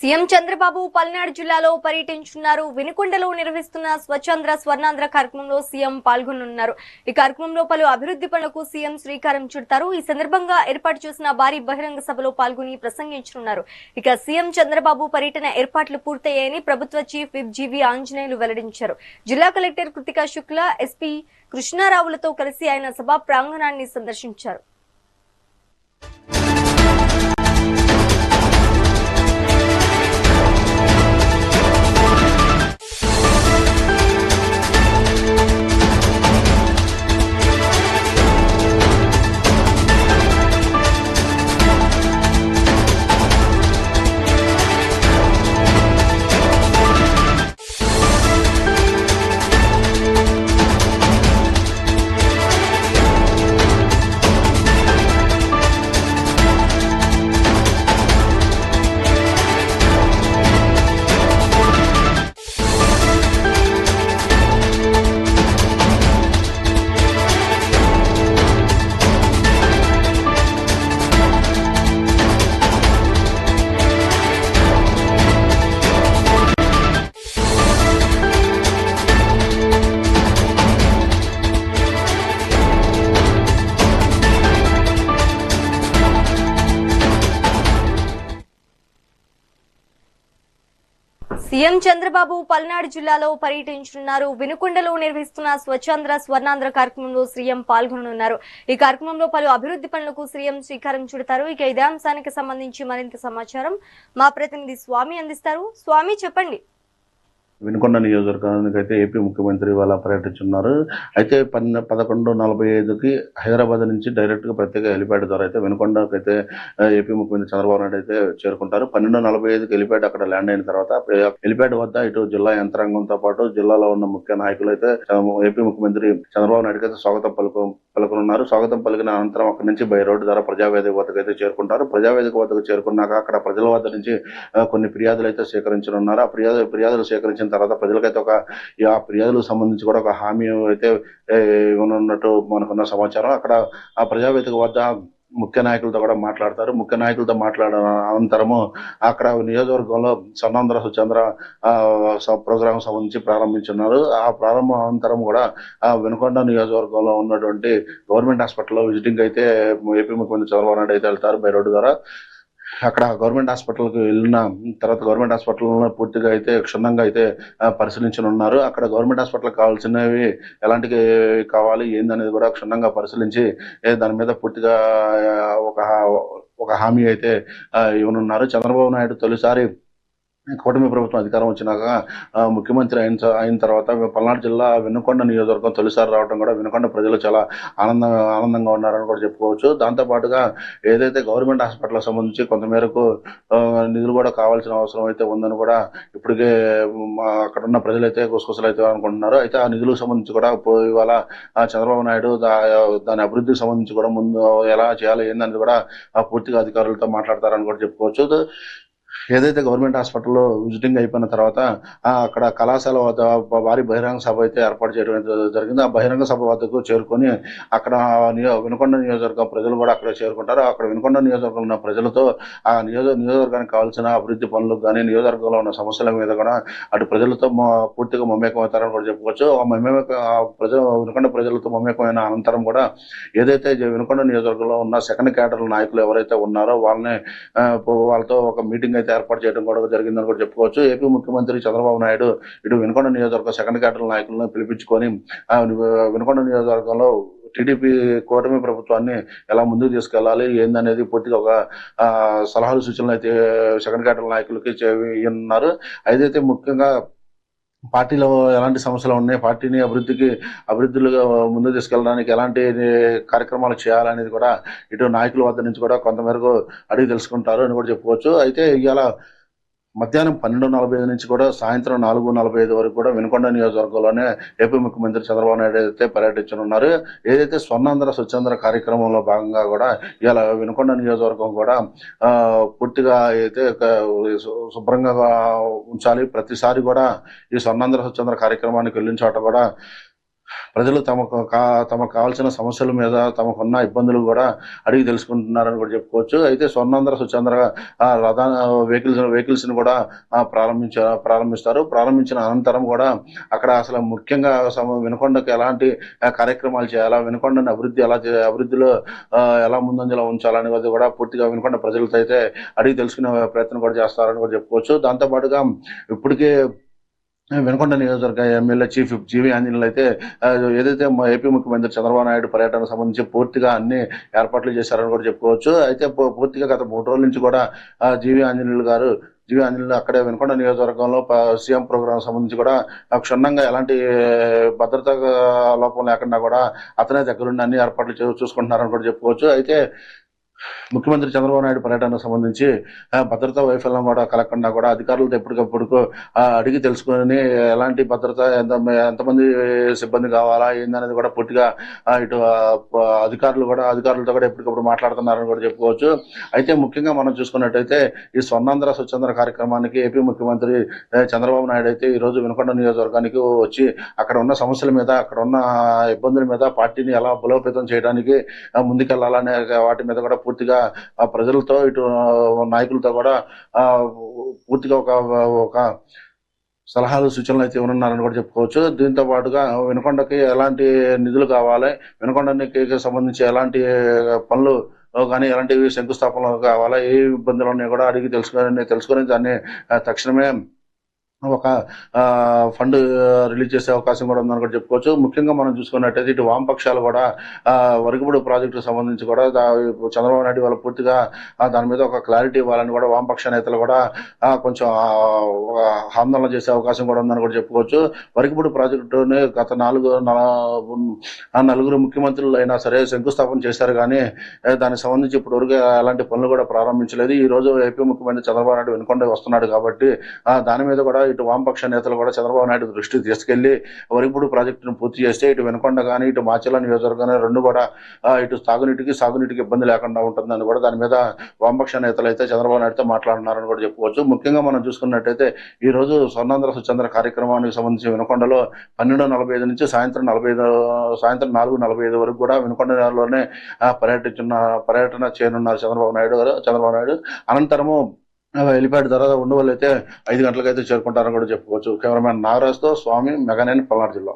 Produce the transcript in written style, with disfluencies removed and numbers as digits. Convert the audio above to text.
CM Chandrababu Palnadu జిల్లాలో పర్యటించున్నారు. వినుకొండలో నిర్వహిస్తున్న స్వచ్ఛాంధ్ర స్వర్ణాంధ్ర కార్యక్రమంలో సీఎం పాల్గొనున్నారు. ఈ కార్యక్రమంలో పలు అభివృద్ధి పనులకు సీఎం శ్రీకారం చుడతారు. ఈ సందర్భంగా ఏర్పాటు చేసిన భారీ బహిరంగ సభలో పాల్గొని ప్రసంగించనున్నారు. ఇక సీఎం చంద్రబాబు పర్యటన ఏర్పాట్లు పూర్తయ్యాయని ప్రభుత్వ చీఫ్ విప్ జీవి ఆంజనేయులు వెల్లడించారు. జిల్లా కలెక్టర్ కృతికా శుక్లా, ఎస్పీ కృష్ణారావులతో కలిసి ఆయన సభా ప్రాంగణాన్ని సందర్శించారు. సీఎం చంద్రబాబు పల్నాడు జిల్లాలో పర్యటించనున్నారు. వినుకొండలో నిర్వహిస్తున్న స్వచ్ఛాంధ్ర స్వర్ణాంధ్ర కార్యక్రమంలో సీఎం పాల్గొననున్నారు. ఈ కార్యక్రమంలో పలు అభివృద్ధి పనులకు సీఎం శ్రీకారం చుడతారు. ఇక ఇదే అంశానికి సంబంధించి మరింత సమాచారం మా ప్రతినిధి స్వామి అందిస్తారు. స్వామి, చెప్పండి. వినుకొండ నియోజకవర్గానికి అయితే ఏపీ ముఖ్యమంత్రి ఇవాళ పర్యటించున్నారు. అయితే 11:45కి హైదరాబాద్ నుంచి డైరెక్ట్గా ప్రత్యేక హెలిప్యాడ్ ద్వారా అయితే వినుకొండకి అయితే ఏపీ ముఖ్యమంత్రి చంద్రబాబు నాయుడు అయితే చేరుకుంటారు. 12:45కి హెలిప్యాడ్ అక్కడ ల్యాండ్ అయిన తర్వాత హెలిప్యాడ్ వద్ద ఇటు జిల్లా యంత్రాంగంతో పాటు జిల్లాలో ఉన్న ముఖ్య నాయకులు అయితే ఏపీ ముఖ్యమంత్రి చంద్రబాబు నాయుడుకి అయితే స్వాగతం పలుకునున్నారు. స్వాగతం పలికిన అనంతరం అక్కడి నుంచి బై రోడ్డు ద్వారా ప్రజావేదిక వద్దకు అయితే చేరుకుంటారు. ప్రజావేదిక వద్దకు చేరుకున్నాక అక్కడ ప్రజల వద్ద నుంచి కొన్ని ఫిర్యాదులు అయితే సేకరించనున్నారు. ఆ ఫిర్యాదులు సేకరించిన తర్వాత ప్రజలకైతే ఆ ఫిర్యాదులకు సంబంధించి కూడా ఒక హామీ అయితే ఇవ్వనున్నట్టు మనకున్న సమాచారం. అక్కడ ఆ ప్రజావేదిక వద్ద ముఖ్య నాయకులతో కూడా మాట్లాడతారు. ముఖ్య నాయకులతో మాట్లాడిన అనంతరము అక్కడ నియోజకవర్గంలో స్వర్ణాంధ్ర స్వచ్ఛాంధ్ర ప్రోగ్రాం సంబంధించి ప్రారంభించున్నారు. ఆ ప్రారంభం అనంతరం కూడా వినుకొండ నియోజకవర్గంలో ఉన్నటువంటి గవర్నమెంట్ హాస్పిటల్లో విజిటింగ్ అయితే ఏపీ ముఖ్యమంత్రి చంద్రబాబు నాయుడు అయితే వెళ్తారు బై రోడ్డు ద్వారా. అక్కడ గవర్నమెంట్ హాస్పిటల్కి వెళ్ళిన తర్వాత గవర్నమెంట్ హాస్పిటల్లో పూర్తిగా అయితే క్షుణ్ణంగా అయితే పరిశీలించనున్నారు. అక్కడ గవర్నమెంట్ హాస్పిటల్ కావాల్సినవి ఎలాంటివి కావాలి ఏందనేది కూడా క్షుణ్ణంగా పరిశీలించి దాని మీద పూర్తిగా ఒక హామీ అయితే ఇవ్వనున్నారు. చంద్రబాబు నాయుడు తొలిసారి కూటమి ప్రభుత్వం అధికారం వచ్చినాక ముఖ్యమంత్రి అయిన తర్వాత పల్నాడు జిల్లా వినుకొండ నియోజకవర్గం తొలిసారి రావడం కూడా వినుకొండ ప్రజలు చాలా ఆనందంగా ఉన్నారని కూడా చెప్పుకోవచ్చు. దాంతోపాటుగా ఏదైతే గవర్నమెంట్ హాస్పిటల్ సంబంధించి కొంతమేరకు నిధులు కూడా కావాల్సిన అవసరం అయితే ఉందని కూడా ఇప్పటికే అక్కడ ఉన్న ప్రజలైతే గుసగుసలు అయితే అనుకుంటున్నారు. అయితే ఆ నిధులకు సంబంధించి కూడా ఇవాళ చంద్రబాబు నాయుడు దాని అభివృద్ధికి సంబంధించి కూడా ముందు ఎలా చేయాలి ఏందనేది కూడా పూర్తిగా అధికారులతో మాట్లాడతారని కూడా చెప్పుకోవచ్చు. ఏదైతే గవర్నమెంట్ హాస్పిటల్లో విజిటింగ్ అయిపోయిన తర్వాత అక్కడ కళాశాల వద్ద భారీ బహిరంగ సభ అయితే ఏర్పాటు చేయడం జరిగింది. ఆ బహిరంగ సభ వద్దకు చేరుకొని అక్కడ వినుకొండ నియోజకవర్గం ప్రజలు కూడా అక్కడ చేరుకుంటారు. అక్కడ వినుకొండ నియోజకవర్గంలో ఉన్న ప్రజలతో ఆ నియోజకవర్గానికి కావాల్సిన అభివృద్ధి పనులకు కానీ నియోజకవర్గంలో ఉన్న సమస్యల మీద కూడా అటు ప్రజలతో పూర్తిగా మమేకం అవుతారని కూడా చెప్పుకోవచ్చు. వినుకొండ ప్రజలతో మమేకమైన అనంతరం కూడా ఏదైతే వినుకొండ నియోజకవర్గంలో ఉన్న సెకండ్ క్యాడర్ నాయకులు ఎవరైతే ఉన్నారో వాళ్ళతో ఒక మీటింగ్ అయితే ఏర్పాటు చేయడం కూడా జరిగిందని కూడా చెప్పుకోవచ్చు. ఏపీ ముఖ్యమంత్రి చంద్రబాబు నాయుడు ఇటు వినుకొండ నియోజకవర్గ సెకండ్ క్యాడర్ నాయకులను పిలిపించుకొని వినుకొండ నియోజకవర్గంలో టీడీపీ కూటమి ప్రభుత్వాన్ని ఎలా ముందుకు తీసుకెళ్లాలి ఏందనేది పూర్తిగా ఒక సలహాలు సూచనలు అయితే సెకండ్ క్యాడర్ నాయకులకి ఉన్నారు. అయితే ముఖ్యంగా పార్టీలో ఎలాంటి సమస్యలు ఉన్నాయి, పార్టీని అభివృద్ధిగా ముందుకు తీసుకెళ్ళడానికి ఎలాంటి కార్యక్రమాలు చేయాలనేది కూడా ఇటు నాయకుల వద్ద నుంచి కూడా కొంతమేరకు అడిగి తెలుసుకుంటారు అని కూడా చెప్పుకోవచ్చు. అయితే ఇవాళ మధ్యాహ్నం 12:45 నుంచి కూడా సాయంత్రం 4:45 వరకు కూడా వినుకొండ నియోజకవర్గంలోనే ఏపీ ముఖ్యమంత్రి చంద్రబాబు నాయుడు అయితే పర్యటించనున్నారు. ఏదైతే స్వర్ణాంధ్ర స్వచ్ఛాంధ్ర కార్యక్రమంలో భాగంగా కూడా ఇలా వినుకొండ నియోజకవర్గం కూడా పూర్తిగా అయితే శుభ్రంగా ఉంచాలి. ప్రతిసారి కూడా ఈ స్వర్ణాంధ్ర స్వచ్ఛాంధ్ర కార్యక్రమానికి వెళ్ళిన చోట కూడా ప్రజలు తమకు కావాల్సిన సమస్యల మీద తమకున్న ఇబ్బందులు కూడా అడిగి తెలుసుకుంటున్నారని కూడా చెప్పుకోవచ్చు. అయితే స్వర్ణాంధ్ర స్వచ్ఛాంధ్ర రథ వెహికల్స్ ని కూడా ప్రారంభిస్తారు. ప్రారంభించిన అనంతరం కూడా అక్కడ అసలు ముఖ్యంగా వినుకొండకు ఎలాంటి కార్యక్రమాలు చేయాలా, వినుకొండని అభివృద్ధిలో ఎలా ముందంజలో ఉంచాలనేది కూడా పూర్తిగా వినుకొండ ప్రజలతో అయితే అడిగి తెలుసుకునే ప్రయత్నం కూడా చేస్తారని కూడా చెప్పుకోవచ్చు. దాంతోపాటుగా ఇప్పటికే వినుకొండ నియోజకవర్గ ఎమ్మెల్యే చీఫ్ జీవి ఆంజనేయులు అయితే ఏదైతే ఏపీ ముఖ్యమంత్రి చంద్రబాబు నాయుడు పర్యటనకు సంబంధించి పూర్తిగా అన్ని ఏర్పాట్లు చేశారని కూడా చెప్పుకోవచ్చు. అయితే పూర్తిగా గత 3 రోజుల నుంచి కూడా జీవి ఆంజనేయులు అక్కడే వినుకొండ నియోజకవర్గంలో సీఎం ప్రోగ్రాం సంబంధించి కూడా క్షుణ్ణంగా ఎలాంటి భద్రతా లోపం లేకుండా కూడా అతనే దగ్గరుండి అన్ని ఏర్పాట్లు చూసుకుంటున్నారని కూడా చెప్పుకోవచ్చు. అయితే ముఖ్యమంత్రి చంద్రబాబు నాయుడు పర్యటనకు సంబంధించి భద్రతా వైఫల్యం కూడా కలగకుండా కూడా అధికారులతో ఎప్పటికప్పుడు అడిగి తెలుసుకొని ఎలాంటి భద్రత ఎంతమంది సిబ్బంది కావాలా ఏందనేది కూడా పూర్తిగా ఇటు అధికారులతో కూడా ఎప్పటికప్పుడు మాట్లాడుతున్నారని కూడా చెప్పుకోవచ్చు. అయితే ముఖ్యంగా మనం చూసుకున్నట్టయితే ఈ స్వర్ణాంధ్ర స్వచ్ఛాంధ్ర కార్యక్రమానికి ఏపీ ముఖ్యమంత్రి చంద్రబాబు నాయుడు అయితే ఈ రోజు వినుకొండ నియోజకవర్గానికి వచ్చి అక్కడ ఉన్న సమస్యల మీద, అక్కడ ఉన్న ఇబ్బందుల మీద, పార్టీని ఎలా బలోపేతం చేయడానికి ముందుకెళ్లాలనే వాటి మీద కూడా పూర్తిగా ప్రజలతో ఇటు నాయకులతో కూడా పూర్తిగా ఒక సలహాలు సూచనలు అయితే ఇవ్వనున్నారని కూడా చెప్పుకోవచ్చు. దీంతో పాటుగా వినుకొండకి ఎలాంటి నిధులు కావాలి, వినుకొండకి సంబంధించి ఎలాంటి పనులు కానీ ఎలాంటివి శంకుస్థాపనలు కావాలా, ఏ ఇబ్బందులు ఉన్నాయో కూడా అడిగి తెలుసుకొని దాన్ని తక్షణమే ఒక ఫండ్ రిలీజ్ చేసే అవకాశం కూడా ఉందని కూడా చెప్పుకోవచ్చు. ముఖ్యంగా మనం చూసుకున్నట్టయితే ఇటు వామపక్షాలు కూడా వరకుబడి ప్రాజెక్టుకు సంబంధించి కూడా చంద్రబాబు నాయుడు వాళ్ళు పూర్తిగా దాని మీద ఒక క్లారిటీ ఇవ్వాలని కూడా వామపక్ష నేతలు కూడా కొంచెం ఆందోళన చేసే అవకాశం కూడా ఉందని కూడా చెప్పుకోవచ్చు. వరకుబడి ప్రాజెక్టుని గత నలుగురు ముఖ్యమంత్రులు అయినా సరే శంకుస్థాపన చేశారు, కానీ దానికి సంబంధించి ఇప్పటివరకు ఎలాంటి పనులు కూడా ప్రారంభించలేదు. ఈ రోజు ఏపీ ముఖ్యమంత్రి చంద్రబాబు నాయుడు వినుకొండ వస్తున్నాడు కాబట్టి దాని మీద కూడా ఇటు వామపక్ష నేతలు కూడా చంద్రబాబు నాయుడు దృష్టికి తీసుకెళ్లి వరకుబడి ప్రాజెక్టును పూర్తి చేస్తే ఇటు వినుకొండ కానీ ఇటు మాచర్ల నియోజకవర్గం రెండు కూడా ఇటు సాగునీటికి ఇబ్బంది లేకుండా ఉంటుందని కూడా దాని మీద వామపక్ష నేతలు అయితే చంద్రబాబు నాయుడుతో మాట్లాడుతున్నారని కూడా చెప్పుకోవచ్చు. ముఖ్యంగా మనం చూసుకున్నట్టయితే ఈ రోజు స్వర్ణాంధ్ర స్వచ్ఛాంధ్ర కార్యక్రమానికి సంబంధించి వినుకొండలో 12:45 నుంచి సాయంత్రం 4:45 వరకు కూడా వినుకొండలోనే పర్యటన చేయనున్నారు చంద్రబాబు నాయుడు. అనంతరము హెలిప్యాడ్ ద్వారా ఉండవల్లి అయితే 5 గంటలకు అయితే చేరుకుంటారని కూడా చెప్పుకోవచ్చు. కెమెరామెన్ నాగరాజ్తో స్వామి, మెగానైన్, పల్నాడు జిల్లా.